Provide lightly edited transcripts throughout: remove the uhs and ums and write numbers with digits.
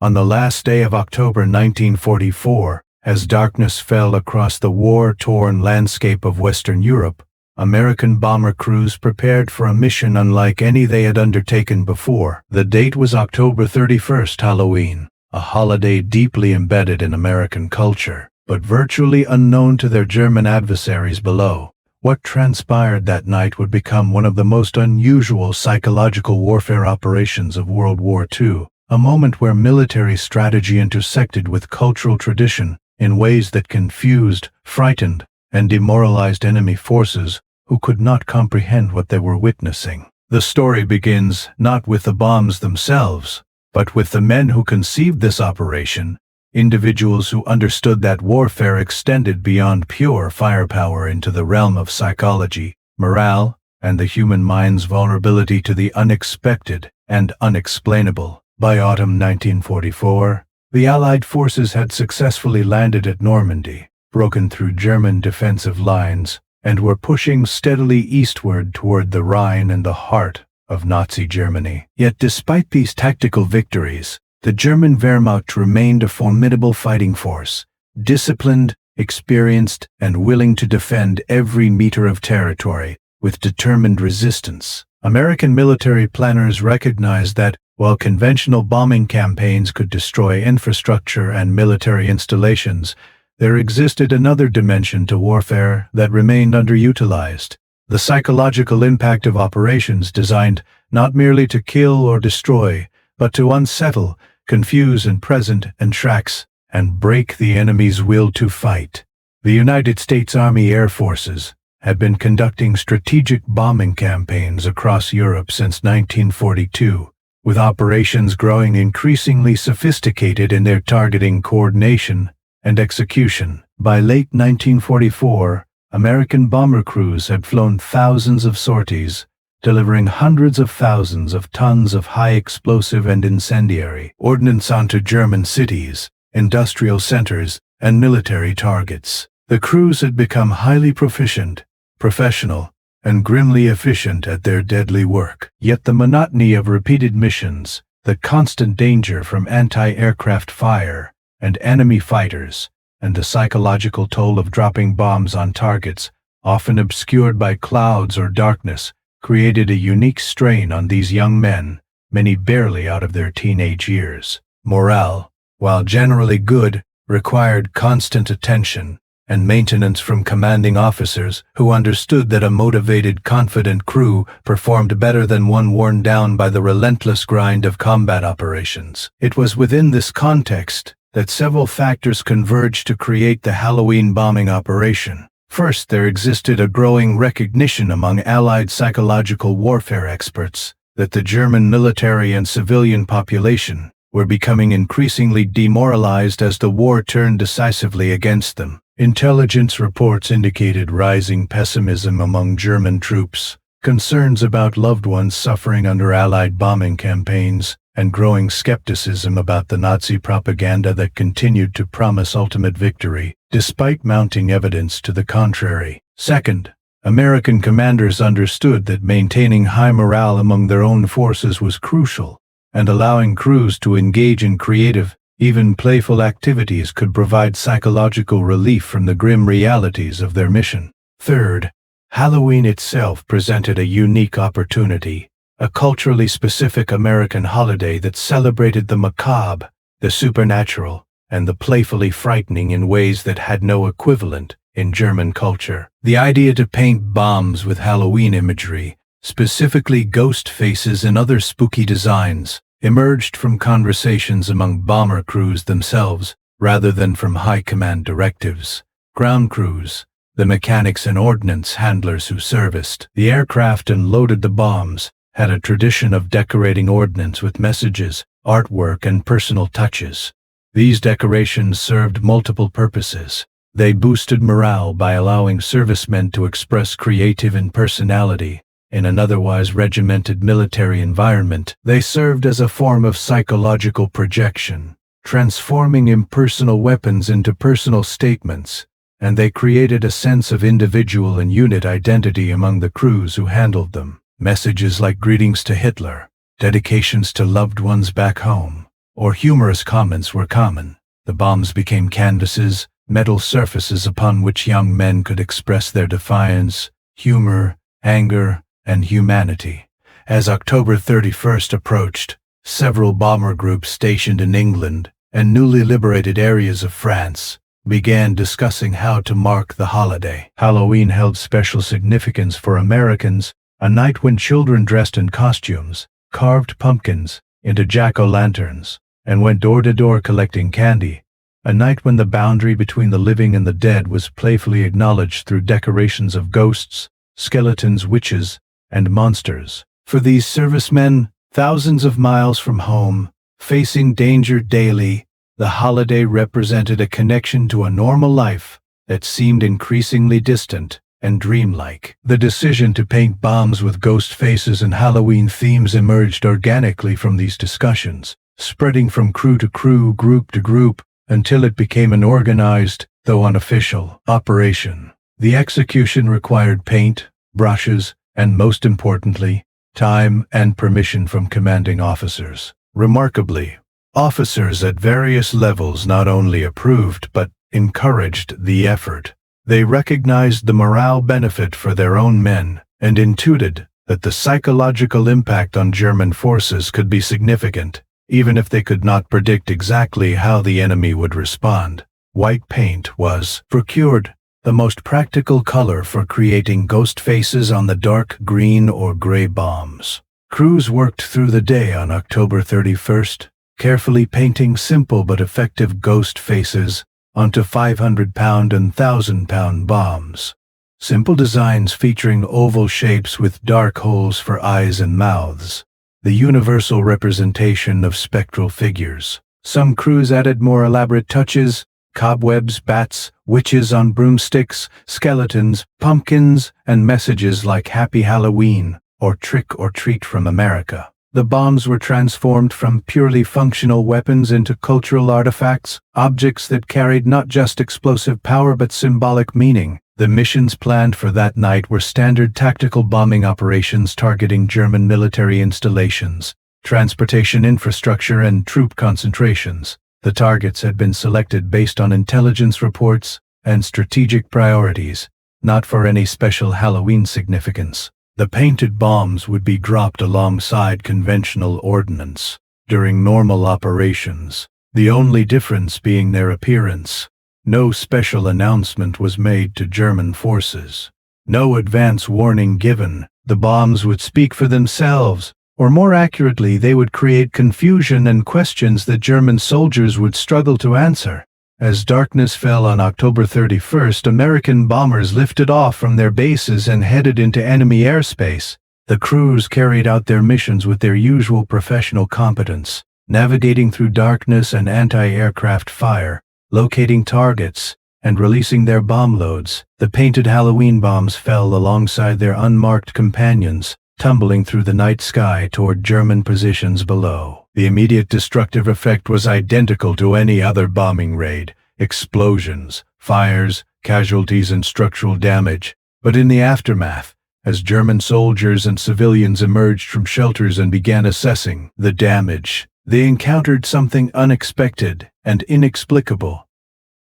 On the last day of October 1944, as darkness fell across the war-torn landscape of Western Europe, American bomber crews prepared for a mission unlike any they had undertaken before. The date was October 31st, Halloween, a holiday deeply embedded in American culture, but virtually unknown to their German adversaries below. What transpired that night would become one of the most unusual psychological warfare operations of World War II, a moment where military strategy intersected with cultural tradition in ways that confused, frightened, and demoralized enemy forces who could not comprehend what they were witnessing. The story begins not with the bombs themselves, but with the men who conceived this operation, individuals who understood that warfare extended beyond pure firepower into the realm of psychology, morale, and the human mind's vulnerability to the unexpected and unexplainable. By autumn 1944, the Allied forces had successfully landed at Normandy, broken through German defensive lines, and were pushing steadily eastward toward the Rhine and the heart of Nazi Germany. Yet despite these tactical victories, the German Wehrmacht remained a formidable fighting force, disciplined, experienced, and willing to defend every meter of territory with determined resistance. American military planners recognized that, while conventional bombing campaigns could destroy infrastructure and military installations, there existed another dimension to warfare that remained underutilized: the psychological impact of operations designed not merely to kill or destroy, but to unsettle, confuse, entrax, and break the enemy's will to fight. The United States Army Air Forces had been conducting strategic bombing campaigns across Europe since 1942, with operations growing increasingly sophisticated in their targeting, coordination, and execution. By late 1944, American bomber crews had flown thousands of sorties, delivering hundreds of thousands of tons of high explosive and incendiary ordnance onto German cities, industrial centers, and military targets. The crews had become highly proficient, professional, and grimly efficient at their deadly work. Yet the monotony of repeated missions, the constant danger from anti-aircraft fire and enemy fighters, and the psychological toll of dropping bombs on targets, often obscured by clouds or darkness, created a unique strain on these young men, many barely out of their teenage years. Morale, while generally good, required constant attention and maintenance from commanding officers who understood that a motivated, confident crew performed better than one worn down by the relentless grind of combat operations. It was within this context that several factors converged to create the Halloween bombing operation. First, there existed a growing recognition among Allied psychological warfare experts that the German military and civilian population were becoming increasingly demoralized as the war turned decisively against them. Intelligence reports indicated rising pessimism among German troops, concerns about loved ones suffering under Allied bombing campaigns, and growing skepticism about the Nazi propaganda that continued to promise ultimate victory, despite mounting evidence to the contrary. Second, American commanders understood that maintaining high morale among their own forces was crucial, and allowing crews to engage in creative, even playful activities could provide psychological relief from the grim realities of their mission. Third, Halloween itself presented a unique opportunity, a culturally specific American holiday that celebrated the macabre, the supernatural, and the playfully frightening in ways that had no equivalent in German culture. The idea to paint bombs with Halloween imagery, specifically ghost faces and other spooky designs, emerged from conversations among bomber crews themselves rather than from high command directives. Ground crews, the mechanics and ordnance handlers who serviced the aircraft and loaded the bombs, had a tradition of decorating ordnance with messages, artwork, and personal touches. These decorations served multiple purposes. They boosted morale by allowing servicemen to express creative and personality in an otherwise regimented military environment. They served as a form of psychological projection, transforming impersonal weapons into personal statements, and they created a sense of individual and unit identity among the crews who handled them. Messages like greetings to Hitler, dedications to loved ones back home, or humorous comments were common. The bombs became canvases, metal surfaces upon which young men could express their defiance, humor, anger, and humanity. As October 31st approached, several bomber groups stationed in England and newly liberated areas of France began discussing how to mark the holiday. Halloween held special significance for Americans, a night when children dressed in costumes, carved pumpkins into jack-o'-lanterns, and went door to door collecting candy. A night when the boundary between the living and the dead was playfully acknowledged through decorations of ghosts, skeletons, witches, and monsters. For these servicemen, thousands of miles from home, facing danger daily, the holiday represented a connection to a normal life that seemed increasingly distant and dreamlike. The decision to paint bombs with ghost faces and Halloween themes emerged organically from these discussions, spreading from crew to crew, group to group, until it became an organized, though unofficial, operation. The execution required paint, brushes, and most importantly, time and permission from commanding officers. Remarkably, officers at various levels not only approved but encouraged the effort. They recognized the morale benefit for their own men and intuited that the psychological impact on German forces could be significant, even if they could not predict exactly how the enemy would respond. White paint was procured, the most practical color for creating ghost faces on the dark green or gray bombs. Crews worked through the day on October 31st, carefully painting simple but effective ghost faces onto 500-pound and 1,000-pound bombs. Simple designs featuring oval shapes with dark holes for eyes and mouths, the universal representation of spectral figures. Some crews added more elaborate touches: cobwebs, bats, witches on broomsticks, skeletons, pumpkins, and messages like Happy Halloween or Trick or Treat from America. The bombs were transformed from purely functional weapons into cultural artifacts, objects that carried not just explosive power but symbolic meaning. The missions planned for that night were standard tactical bombing operations targeting German military installations, transportation infrastructure, and troop concentrations. The targets had been selected based on intelligence reports and strategic priorities, not for any special Halloween significance. The painted bombs would be dropped alongside conventional ordnance during normal operations, the only difference being their appearance. No special announcement was made to German forces. No advance warning given. The bombs would speak for themselves, or more accurately, they would create confusion and questions that German soldiers would struggle to answer. As darkness fell on October 31st, American bombers lifted off from their bases and headed into enemy airspace. The crews carried out their missions with their usual professional competence, navigating through darkness and anti-aircraft fire, locating targets, and releasing their bomb loads. The painted Halloween bombs fell alongside their unmarked companions, tumbling through the night sky toward German positions below. The immediate destructive effect was identical to any other bombing raid: explosions, fires, casualties, and structural damage. But in the aftermath, as German soldiers and civilians emerged from shelters and began assessing the damage, they encountered something unexpected and inexplicable.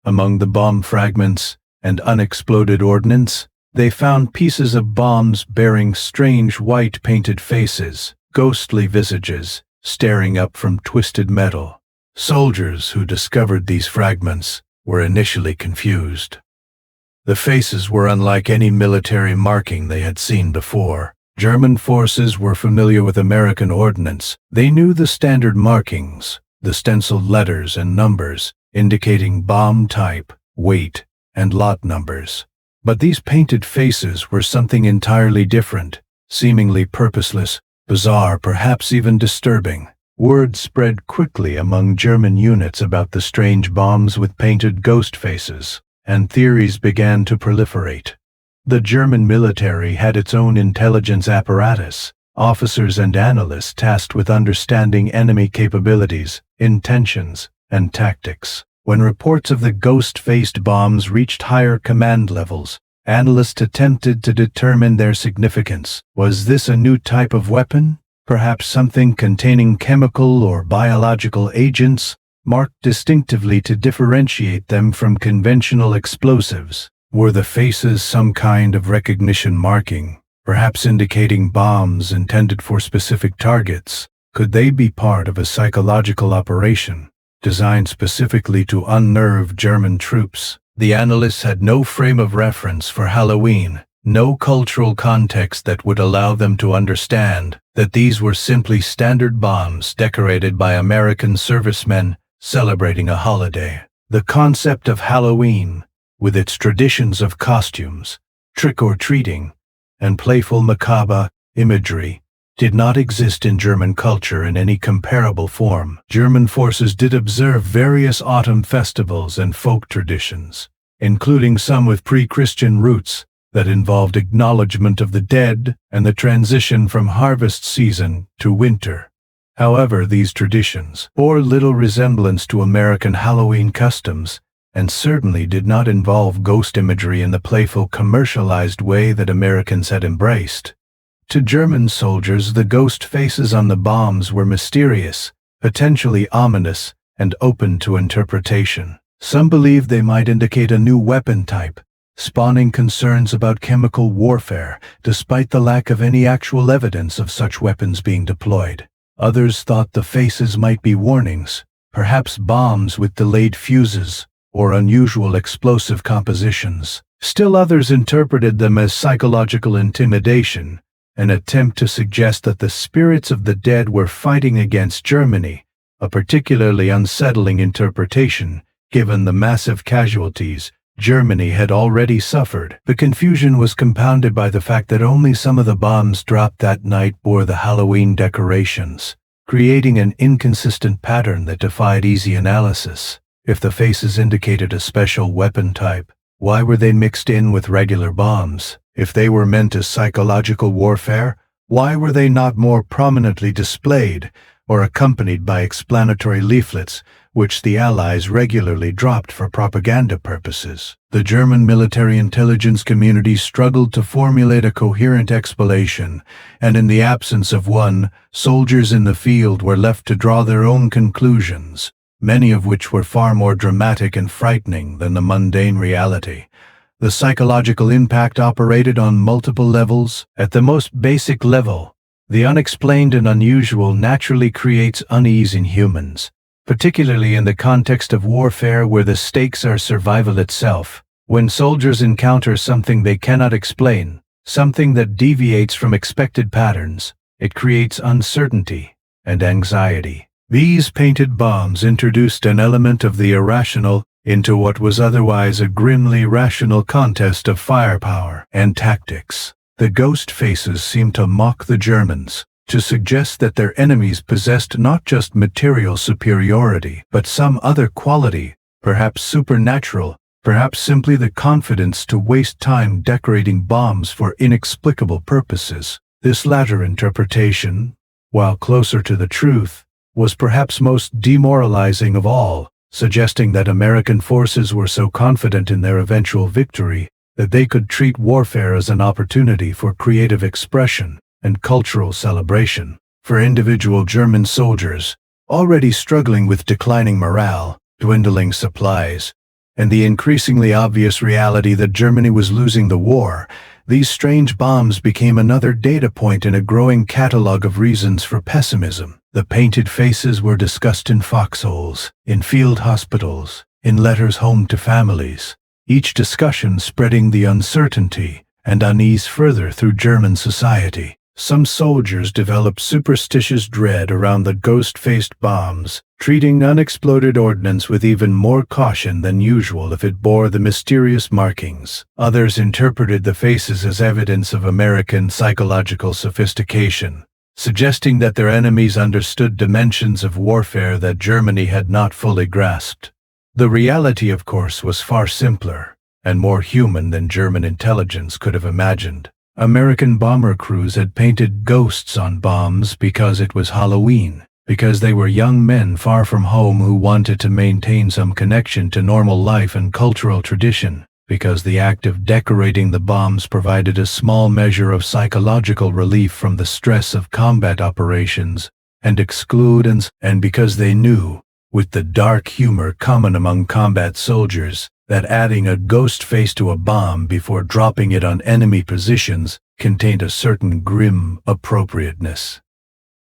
Among the bomb fragments and unexploded ordnance, they found pieces of bombs bearing strange white painted faces, ghostly visages, staring up from twisted metal. Soldiers who discovered these fragments were initially confused. The faces were unlike any military marking they had seen before. German forces were familiar with American ordnance. They knew the standard markings, the stenciled letters and numbers, indicating bomb type, weight, and lot numbers. But these painted faces were something entirely different, seemingly purposeless, bizarre, perhaps even disturbing. Word spread quickly among German units about the strange bombs with painted ghost faces, and theories began to proliferate. The German military had its own intelligence apparatus, officers and analysts tasked with understanding enemy capabilities, intentions, and tactics. When reports of the ghost-faced bombs reached higher command levels, analysts attempted to determine their significance. Was this a new type of weapon? perhaps something containing chemical or biological agents, marked distinctively to differentiate them from conventional explosives. Were the faces some kind of recognition marking, perhaps indicating bombs intended for specific targets? Could they be part of a psychological operation designed specifically to unnerve German troops? The analysts had no frame of reference for Halloween, no cultural context that would allow them to understand that these were simply standard bombs decorated by American servicemen celebrating a holiday. The concept of Halloween, with its traditions of costumes, trick-or-treating, and playful macabre imagery, did not exist in German culture in any comparable form. German forces did observe various autumn festivals and folk traditions, including some with pre-Christian roots that involved acknowledgement of the dead and the transition from harvest season to winter. However, these traditions bore little resemblance to American Halloween customs, and certainly did not involve ghost imagery in the playful commercialized way that Americans had embraced. To German soldiers, the ghost faces on the bombs were mysterious, potentially ominous, and open to interpretation. Some believed they might indicate a new weapon type, spawning concerns about chemical warfare, despite the lack of any actual evidence of such weapons being deployed. Others thought the faces might be warnings, perhaps bombs with delayed fuses or unusual explosive compositions. Still others interpreted them as psychological intimidation, an attempt to suggest that the spirits of the dead were fighting against Germany, a particularly unsettling interpretation given the massive casualties Germany had already suffered. The confusion was compounded by the fact that only some of the bombs dropped that night bore the Halloween decorations, creating an inconsistent pattern that defied easy analysis. If the faces indicated a special weapon type, why were they mixed in with regular bombs? If they were meant as psychological warfare, why were they not more prominently displayed or accompanied by explanatory leaflets, which the Allies regularly dropped for propaganda purposes? The German military intelligence community struggled to formulate a coherent explanation, and in the absence of one, soldiers in the field were left to draw their own conclusions, many of which were far more dramatic and frightening than the mundane reality. The psychological impact operated on multiple levels. At the most basic level, the unexplained and unusual naturally creates unease in humans, particularly in the context of warfare where the stakes are survival itself. When soldiers encounter something they cannot explain, something that deviates from expected patterns, it creates uncertainty and anxiety. These painted bombs introduced an element of the irrational into what was otherwise a grimly rational contest of firepower and tactics. The ghost faces seemed to mock the Germans, to suggest that their enemies possessed not just material superiority, but some other quality, perhaps supernatural, perhaps simply the confidence to waste time decorating bombs for inexplicable purposes. This latter interpretation, while closer to the truth, was perhaps most demoralizing of all, suggesting that American forces were so confident in their eventual victory that they could treat warfare as an opportunity for creative expression and cultural celebration. For individual German soldiers, already struggling with declining morale, dwindling supplies, and the increasingly obvious reality that Germany was losing the war, these strange bombs became another data point in a growing catalog of reasons for pessimism. The painted faces were discussed in foxholes, in field hospitals, in letters home to families, each discussion spreading the uncertainty and unease further through German society. Some soldiers developed superstitious dread around the ghost-faced bombs, treating unexploded ordnance with even more caution than usual if it bore the mysterious markings. Others interpreted the faces as evidence of American psychological sophistication, suggesting that their enemies understood dimensions of warfare that Germany had not fully grasped. The reality, of course, was far simpler and more human than German intelligence could have imagined. American bomber crews had painted ghosts on bombs because it was Halloween, because they were young men far from home who wanted to maintain some connection to normal life and cultural tradition. because the act of decorating the bombs provided a small measure of psychological relief from the stress of combat operations and exclusions, and because they knew, with the dark humor common among combat soldiers, that adding a ghost face to a bomb before dropping it on enemy positions contained a certain grim appropriateness.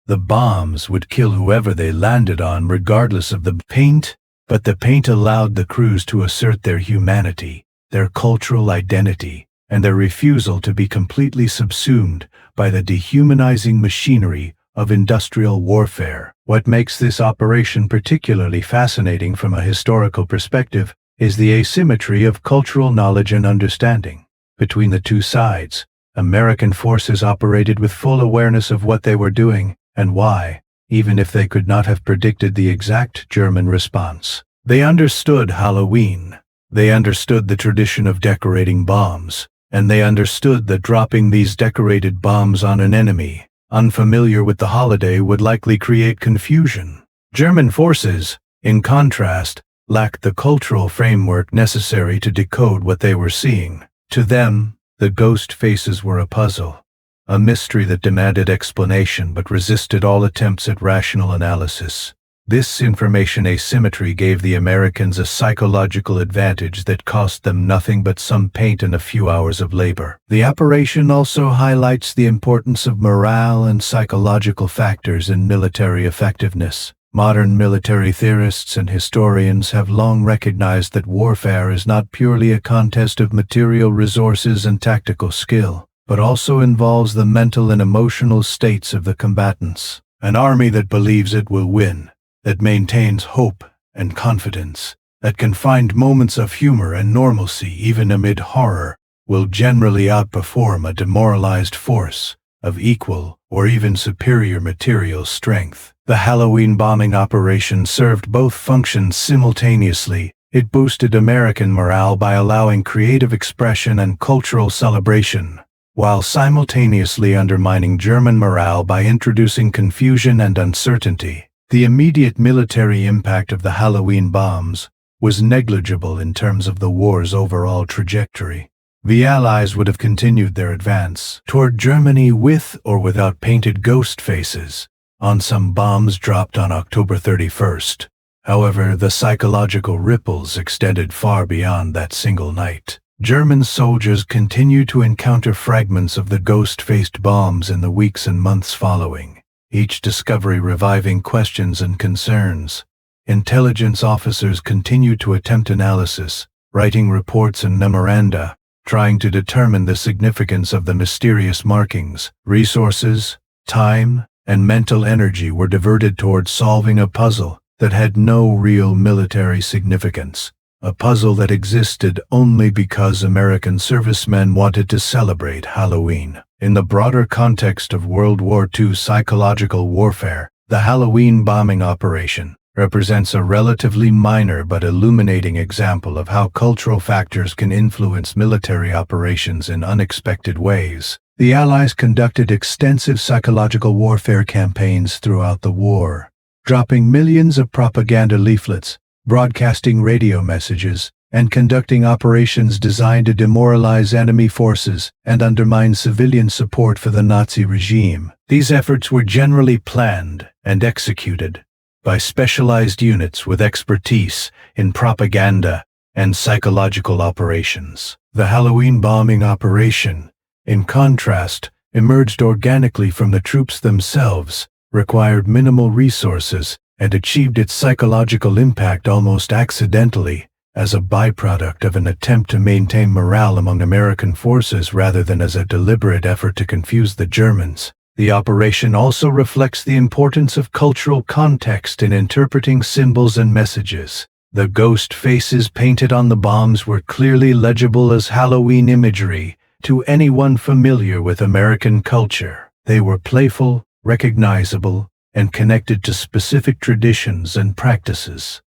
The bombs would kill whoever they landed on regardless of the paint, but the paint allowed the crews to assert their humanity, their cultural identity, and their refusal to be completely subsumed by the dehumanizing machinery of industrial warfare. What makes this operation particularly fascinating from a historical perspective is the asymmetry of cultural knowledge and understanding. Between the two sides, American forces operated with full awareness of what they were doing and why, even if they could not have predicted the exact German response. They understood Halloween. They understood the tradition of decorating bombs, and they understood that dropping these decorated bombs on an enemy unfamiliar with the holiday would likely create confusion. German forces, in contrast, lacked the cultural framework necessary to decode what they were seeing. To them, the ghost faces were a puzzle, a mystery that demanded explanation but resisted all attempts at rational analysis. This information asymmetry gave the Americans a psychological advantage that cost them nothing but some paint and a few hours of labor. The operation also highlights the importance of morale and psychological factors in military effectiveness. Modern military theorists and historians have long recognized that warfare is not purely a contest of material resources and tactical skill, but also involves the mental and emotional states of the combatants. An army that believes it will win, that maintains hope and confidence, that can find moments of humor and normalcy even amid horror, will generally outperform a demoralized force of equal or even superior material strength. The Halloween bombing operation served both functions simultaneously. It boosted American morale by allowing creative expression and cultural celebration, while simultaneously undermining German morale by introducing confusion and uncertainty. The immediate military impact of the Halloween bombs was negligible in terms of the war's overall trajectory. The Allies would have continued their advance toward Germany with or without painted ghost faces on some bombs dropped on October 31st. However, the psychological ripples extended far beyond that single night. German soldiers continued to encounter fragments of the ghost-faced bombs in the weeks and months following, each discovery reviving questions and concerns. Intelligence officers continued to attempt analysis, writing reports and memoranda, trying to determine the significance of the mysterious markings. Resources, time, and mental energy were diverted towards solving a puzzle that had no real military significance, a puzzle that existed only because American servicemen wanted to celebrate Halloween. In the broader context of World War II psychological warfare, the Halloween bombing operation represents a relatively minor but illuminating example of how cultural factors can influence military operations in unexpected ways. The Allies conducted extensive psychological warfare campaigns throughout the war, dropping millions of propaganda leaflets, broadcasting radio messages, and conducting operations designed to demoralize enemy forces and undermine civilian support for the Nazi regime. These efforts were generally planned and executed by specialized units with expertise in propaganda and psychological operations. The Halloween bombing operation, in contrast, emerged organically from the troops themselves, required minimal resources, and achieved its psychological impact almost accidentally, as a byproduct of an attempt to maintain morale among American forces rather than as a deliberate effort to confuse the Germans. The operation also reflects the importance of cultural context in interpreting symbols and messages. The ghost faces painted on the bombs were clearly legible as Halloween imagery to anyone familiar with American culture. They were playful, recognizable, and connected to specific traditions and practices.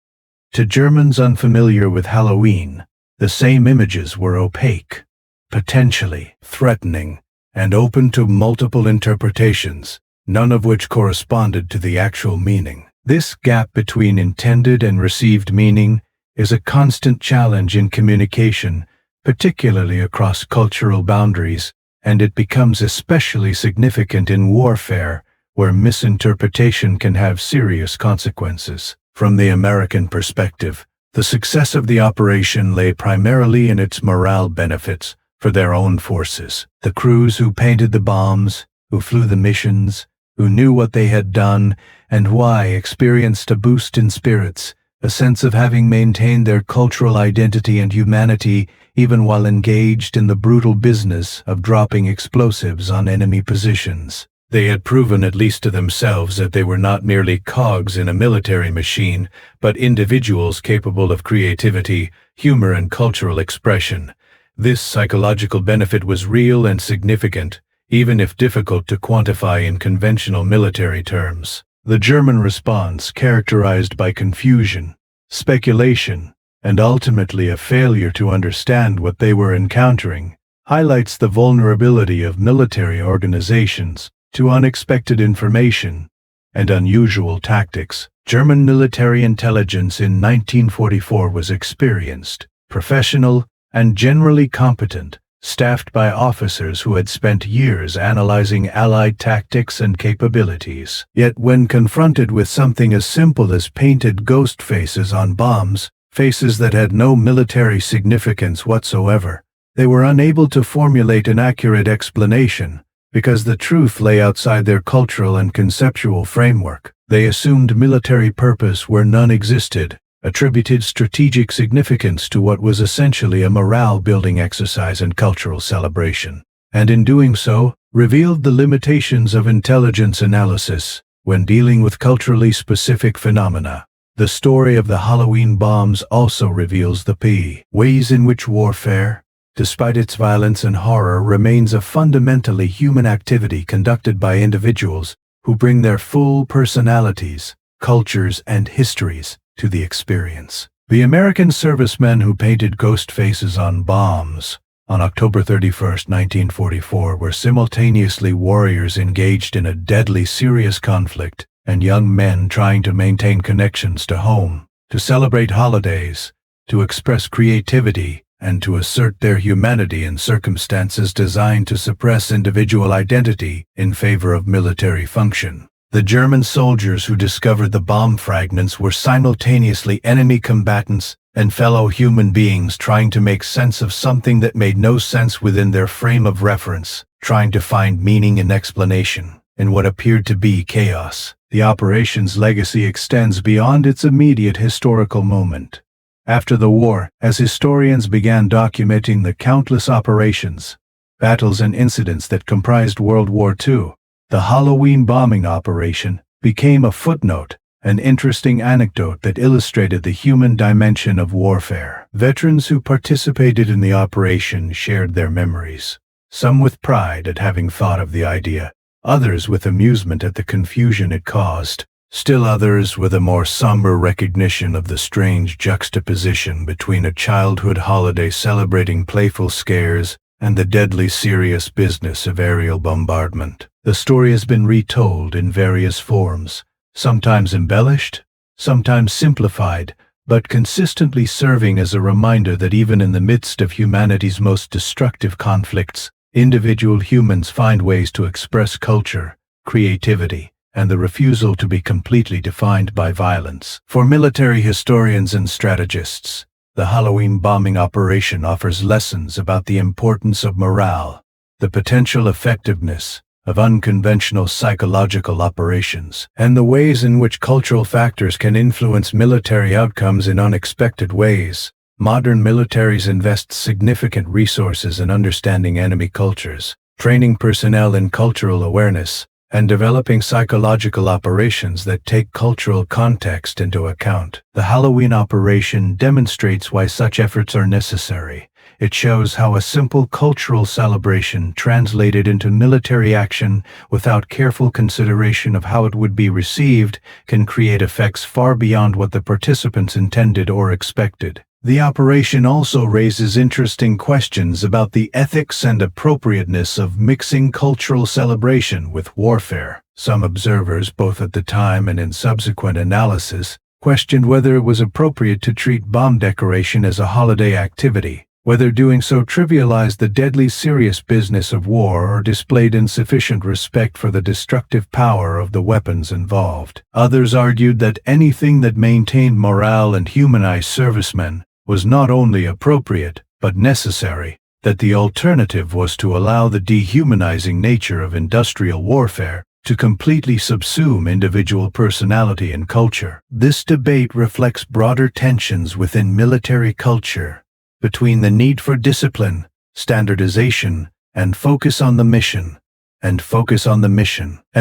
To Germans unfamiliar with Halloween, the same images were opaque, potentially threatening, and open to multiple interpretations, none of which corresponded to the actual meaning. This gap between intended and received meaning is a constant challenge in communication, particularly across cultural boundaries, and it becomes especially significant in warfare, where misinterpretation can have serious consequences. From the American perspective, the success of the operation lay primarily in its morale benefits for their own forces. The crews who painted the bombs, who flew the missions, who knew what they had done and why, experienced a boost in spirits, a sense of having maintained their cultural identity and humanity even while engaged in the brutal business of dropping explosives on enemy positions. They had proven, at least to themselves, that they were not merely cogs in a military machine, but individuals capable of creativity, humor, and cultural expression. This psychological benefit was real and significant, even if difficult to quantify in conventional military terms. The German response, characterized by confusion, speculation, and ultimately a failure to understand what they were encountering, highlights the vulnerability of military organizations to unexpected information and unusual tactics. German military intelligence in 1944 was experienced, professional, and generally competent, staffed by officers who had spent years analyzing Allied tactics and capabilities. Yet when confronted with something as simple as painted ghost faces on bombs, faces that had no military significance whatsoever, they were unable to formulate an accurate explanation, because the truth lay outside their cultural and conceptual framework. They assumed military purpose where none existed, attributed strategic significance to what was essentially a morale-building exercise and cultural celebration, and in doing so, revealed the limitations of intelligence analysis when dealing with culturally specific phenomena. The story of the Halloween bombs also reveals the ways in which warfare, despite its violence and horror, remains a fundamentally human activity conducted by individuals who bring their full personalities, cultures, and histories to the experience. The American servicemen who painted ghost faces on bombs on October 31, 1944, were simultaneously warriors engaged in a deadly serious conflict and young men trying to maintain connections to home, to celebrate holidays, to express creativity, and to assert their humanity in circumstances designed to suppress individual identity in favor of military function. The German soldiers who discovered the bomb fragments were simultaneously enemy combatants and fellow human beings trying to make sense of something that made no sense within their frame of reference, trying to find meaning and explanation in what appeared to be chaos. The operation's legacy extends beyond its immediate historical moment. After the war, as historians began documenting the countless operations, battles, and incidents that comprised World War II, the Halloween bombing operation became a footnote, an interesting anecdote that illustrated the human dimension of warfare. Veterans who participated in the operation shared their memories, some with pride at having thought of the idea, others with amusement at the confusion it caused, still others with a more somber recognition of the strange juxtaposition between a childhood holiday celebrating playful scares and the deadly serious business of aerial bombardment. The story has been retold in various forms, sometimes embellished, sometimes simplified, but consistently serving as a reminder that even in the midst of humanity's most destructive conflicts, individual humans find ways to express culture, creativity, and the refusal to be completely defined by violence. For military historians and strategists, the Halloween bombing operation offers lessons about the importance of morale, the potential effectiveness of unconventional psychological operations, and the ways in which cultural factors can influence military outcomes in unexpected ways. Modern militaries invest significant resources in understanding enemy cultures, training personnel in cultural awareness, and developing psychological operations that take cultural context into account. The Halloween operation demonstrates why such efforts are necessary. It shows how a simple cultural celebration translated into military action without careful consideration of how it would be received can create effects far beyond what the participants intended or expected. The operation also raises interesting questions about the ethics and appropriateness of mixing cultural celebration with warfare. Some observers, both at the time and in subsequent analysis, questioned whether it was appropriate to treat bomb decoration as a holiday activity, whether doing so trivialized the deadly serious business of war or displayed insufficient respect for the destructive power of the weapons involved. Others argued that anything that maintained morale and humanized servicemen was not only appropriate, but necessary, that the alternative was to allow the dehumanizing nature of industrial warfare to completely subsume individual personality and culture. This debate reflects broader tensions within military culture, between the need for discipline, standardization, and focus on the mission, and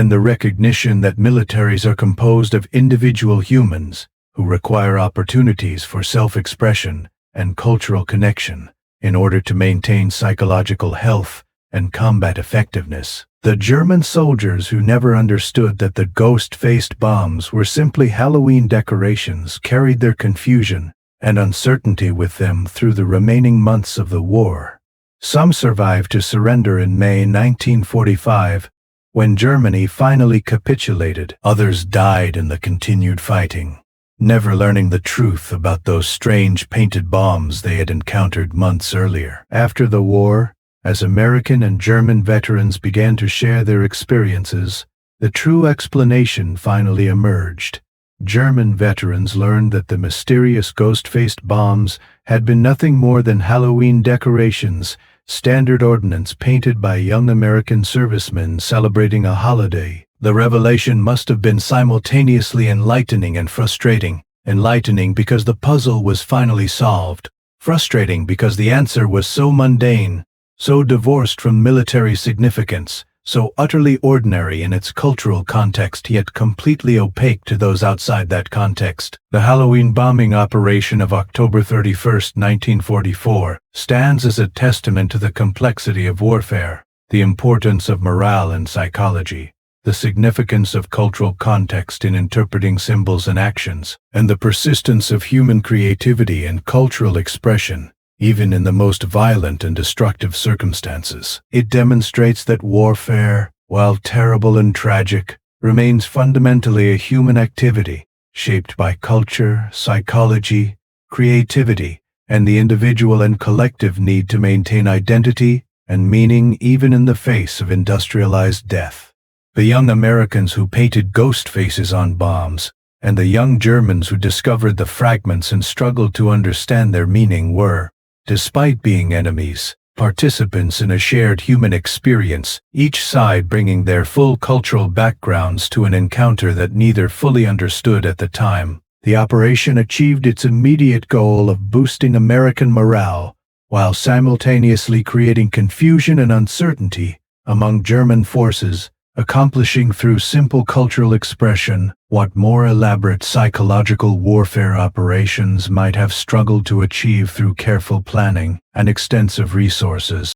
the recognition that militaries are composed of individual humans who require opportunities for self-expression and cultural connection in order to maintain psychological health and combat effectiveness. The German soldiers who never understood that the ghost-faced bombs were simply Halloween decorations carried their confusion and uncertainty with them through the remaining months of the war. Some survived to surrender in May 1945, when Germany finally capitulated. Others died in the continued fighting, never learning the truth about those strange painted bombs they had encountered months earlier. After the war, as American and German veterans began to share their experiences, the true explanation finally emerged. German veterans learned that the mysterious ghost-faced bombs had been nothing more than Halloween decorations, standard ordnance painted by young American servicemen celebrating a holiday. The revelation must have been simultaneously enlightening and frustrating. Enlightening because the puzzle was finally solved. Frustrating because the answer was so mundane, so divorced from military significance, so utterly ordinary in its cultural context, yet completely opaque to those outside that context. The Halloween bombing operation of October 31, 1944, stands as a testament to the complexity of warfare, the importance of morale and psychology, the significance of cultural context in interpreting symbols and actions, and the persistence of human creativity and cultural expression, even in the most violent and destructive circumstances. It demonstrates that warfare, while terrible and tragic, remains fundamentally a human activity, shaped by culture, psychology, creativity, and the individual and collective need to maintain identity and meaning even in the face of industrialized death. The young Americans who painted ghost faces on bombs, and the young Germans who discovered the fragments and struggled to understand their meaning were, despite being enemies, participants in a shared human experience, each side bringing their full cultural backgrounds to an encounter that neither fully understood at the time. The operation achieved its immediate goal of boosting American morale, while simultaneously creating confusion and uncertainty among German forces, accomplishing through simple cultural expression what more elaborate psychological warfare operations might have struggled to achieve through careful planning and extensive resources.